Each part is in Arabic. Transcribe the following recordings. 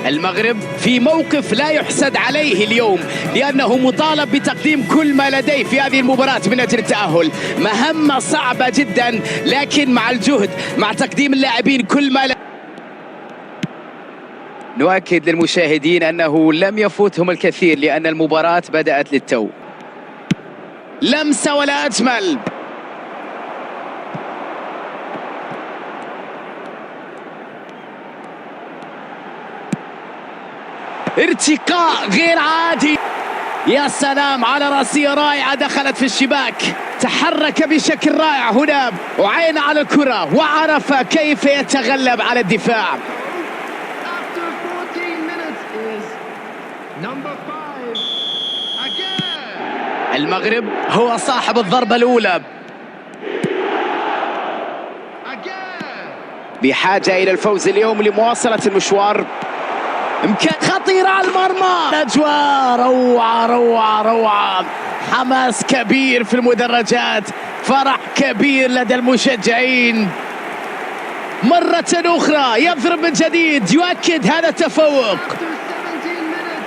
المغرب في موقف لا يحسد عليه اليوم، لأنه مطالب بتقديم كل ما لديه في هذه المباراة من أجل التأهل. مهمة صعبة جدا، لكن مع الجهد، مع تقديم اللاعبين كل ما نؤكد للمشاهدين أنه لم يفوتهم الكثير، لأن المباراة بدأت للتو. لمسة ولا أجمل. ارتقاء غير عادي. يا سلام على راسية رائعة دخلت في الشباك. تحرك بشكل رائع هنا وعين على الكرة وعرف كيف يتغلب على الدفاع. المغرب هو صاحب الضربة الأولى، بحاجة إلى الفوز اليوم لمواصلة المشوار. إمكان خطيرة على المرمى. الأجواء روعة روعة روعة، حماس كبير في المدرجات، فرح كبير لدى المشجعين. مرة أخرى يضرب من جديد، يؤكد هذا التفوق.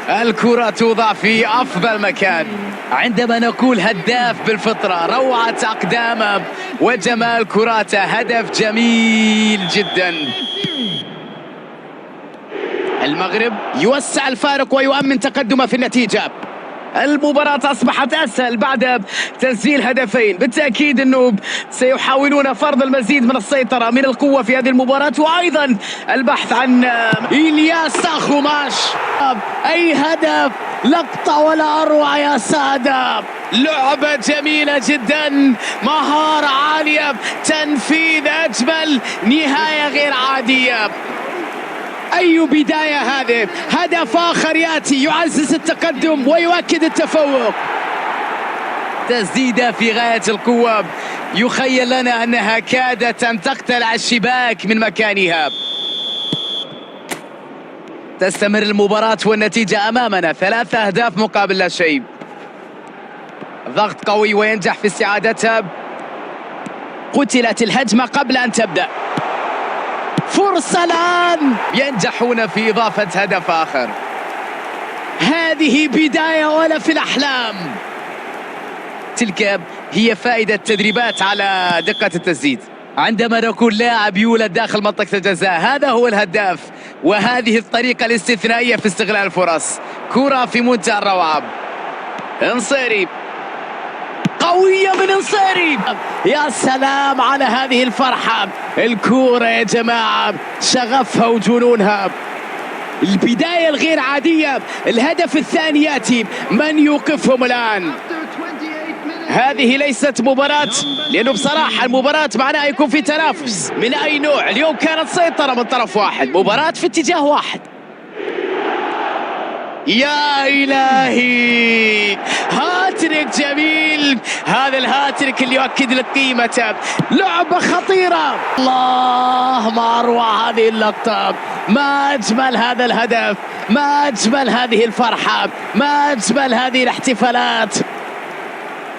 الكرة توضع في أفضل مكان. عندما نقول هداف بالفطرة، روعة أقدامه وجمال كراته، هدف جميل جدا. المغرب يوسع الفارق ويؤمن تقدمه في النتيجة. المباراة أصبحت أسهل بعد تسجيل هدفين. بالتأكيد أنه سيحاولون فرض المزيد من السيطرة، من القوة في هذه المباراة، وأيضا البحث عن إلياس أخوماش. أي هدف، لقطة ولا أروع يا سادة. لعبة جميلة جدا، مهارة عالية، تنفيذ أجمل، نهاية غير عادية. أي بداية هذه. هدف آخر يأتي يعزز التقدم ويؤكد التفوق. تسديدة في غاية القوة، يخيل لنا أنها كادت أن تقتلع الشباك من مكانها. تستمر المباراة والنتيجة أمامنا، 3 أهداف مقابل لا شيء. ضغط قوي وينجح في استعادتها. قتلت الهجمة قبل أن تبدأ. فرصة الآن، ينجحون في إضافة هدف آخر. هذه بداية ولا في الأحلام. تلك هي فائدة التدريبات على دقة التسديد. عندما نقول لاعب يولد داخل منطقة الجزاء، هذا هو الهداف، وهذه الطريقة الاستثنائية في استغلال الفرص. كرة في منتهى الروعة. انصيري، قوية من انصيري. يا سلام على هذه الفرحة. الكورة يا جماعة شغفها وجنونها. البداية الغير عادية. الهدف الثاني يأتي، من يوقفهم الآن؟ هذه ليست مباراة، لأنه بصراحة المباراة معناها يكون في تنافس من أي نوع. اليوم كانت سيطرة من طرف واحد، مباراة في اتجاه واحد. يا إلهي، هاتريك جميل. هذا الهاتريك اللي يؤكد لك قيمته. لعبة خطيرة. الله، ما أروع هذه اللقطة، ما أجمل هذا الهدف، ما أجمل هذه الفرحة، ما أجمل هذه الاحتفالات.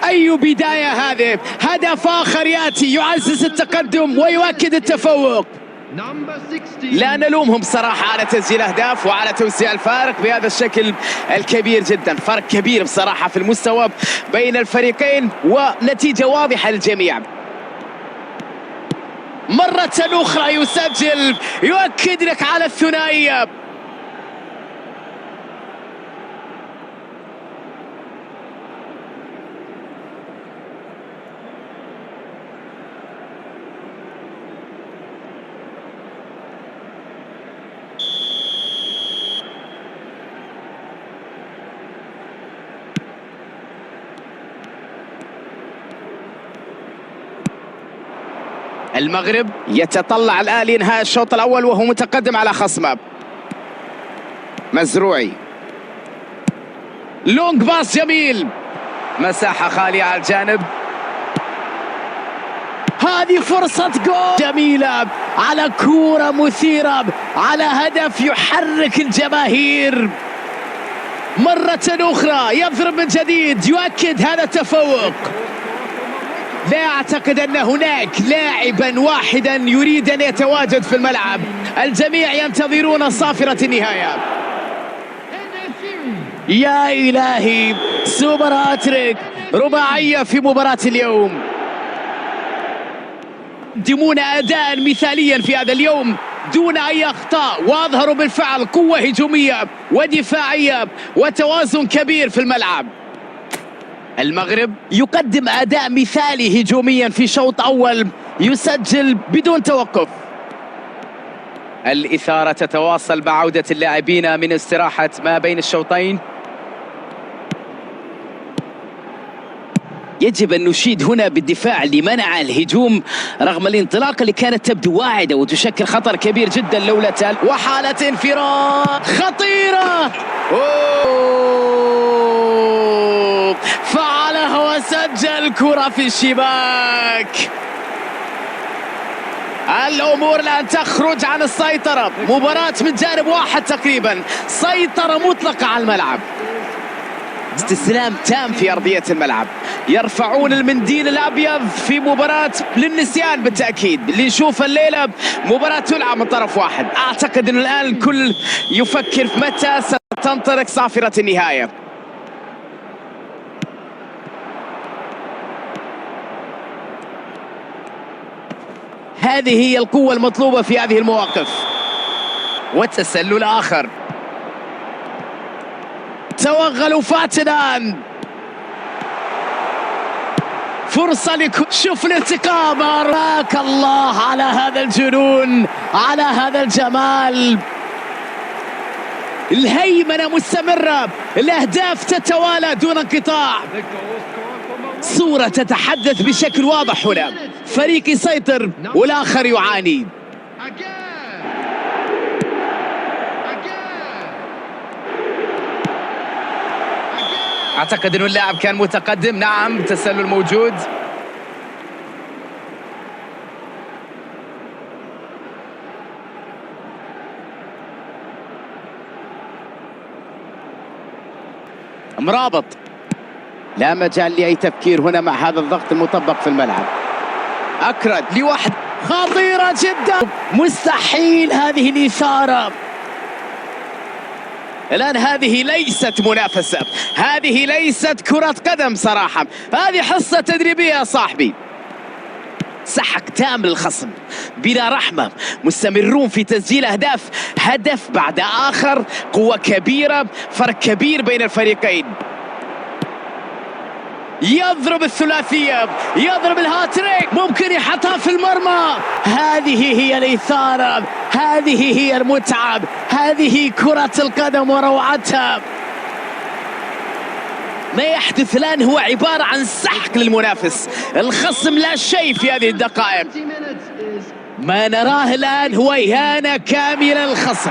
أي بداية هذه. هدف آخر يأتي يعزز التقدم ويؤكد التفوق. لا نلومهم صراحة على تسجيل أهداف وعلى توسيع الفارق بهذا الشكل الكبير جدا. فرق كبير بصراحة في المستوى بين الفريقين، ونتيجة واضحة للجميع. مرة أخرى يسجل، يؤكد لك على الثنائية. المغرب يتطلع الآن لإنهاء الشوط الأول وهو متقدم على خصمه. مزروعي، لونج باس جميل، مساحة خالية على الجانب. هذه فرصة جول جميلة، على كورة مثيرة، على هدف يحرك الجماهير. مرة أخرى يضرب من جديد، يؤكد هذا التفوق. لا أعتقد أن هناك لاعبا واحدا يريد أن يتواجد في الملعب. الجميع ينتظرون صافرة النهاية. يا إلهي، سوبر هاتريك، رباعية في مباراة اليوم. يقدمون أداء مثاليا في هذا اليوم دون أي أخطاء، وأظهروا بالفعل قوة هجومية ودفاعية وتوازن كبير في الملعب. المغرب يقدم أداء مثالي هجوميا في شوط أول، يسجل بدون توقف. الإثارة تتواصل مع عودة اللاعبين من استراحة ما بين الشوطين. يجب أن نشيد هنا بالدفاع لمنع الهجوم رغم الانطلاقة اللي كانت تبدو واعدة وتشكل خطر كبير جدا لولا وحالة انفراد خطيرة. فعلها وسجل كرة في الشباك. الأمور لا تخرج عن السيطرة، مباراة من جانب واحد تقريبا، سيطرة مطلقة على الملعب، استسلام تام في أرضية الملعب. يرفعون المنديل الأبيض في مباراة للنسيان بالتأكيد. اللي نشوف الليلة مباراة تلعب من طرف واحد. أعتقد أن الآن الكل يفكر في متى ستنطلق صافرة النهاية. هذه هي القوة المطلوبة في هذه المواقف. والتسلل آخر، توغلوا فاتنان، فرصة شوف الانتقام. بارك الله على هذا الجنون، على هذا الجمال. الهيمنة مستمرة، الأهداف تتوالى دون انقطاع. صورة تتحدث بشكل واضح هنا، فريق يسيطر والآخر يعاني. أعتقد أن اللاعب كان متقدم. نعم، تسلل موجود. مرابط، لا مجال لأي تفكير هنا مع هذا الضغط المطبق في الملعب. أكرد لوحد، خطيرة جدا، مستحيل هذه الإثارة. الآن هذه ليست منافسة، هذه ليست كرة قدم صراحة، هذه حصة تدريبية يا صاحبي. سحق تام للخصم بلا رحمة، مستمرون في تسجيل أهداف، هدف بعد آخر، قوة كبيرة، فرق كبير بين الفريقين. يضرب الثلاثية، يضرب الهاتريك، ممكن يحطها في المرمى. هذه هي الإثارة، هذه هي المتعة، هذه كرة القدم وروعتها. ما يحدث الآن هو عبارة عن سحق للمنافس، الخصم لا شيء في هذه الدقائق. ما نراه الآن هو إهانة كاملة للخصم.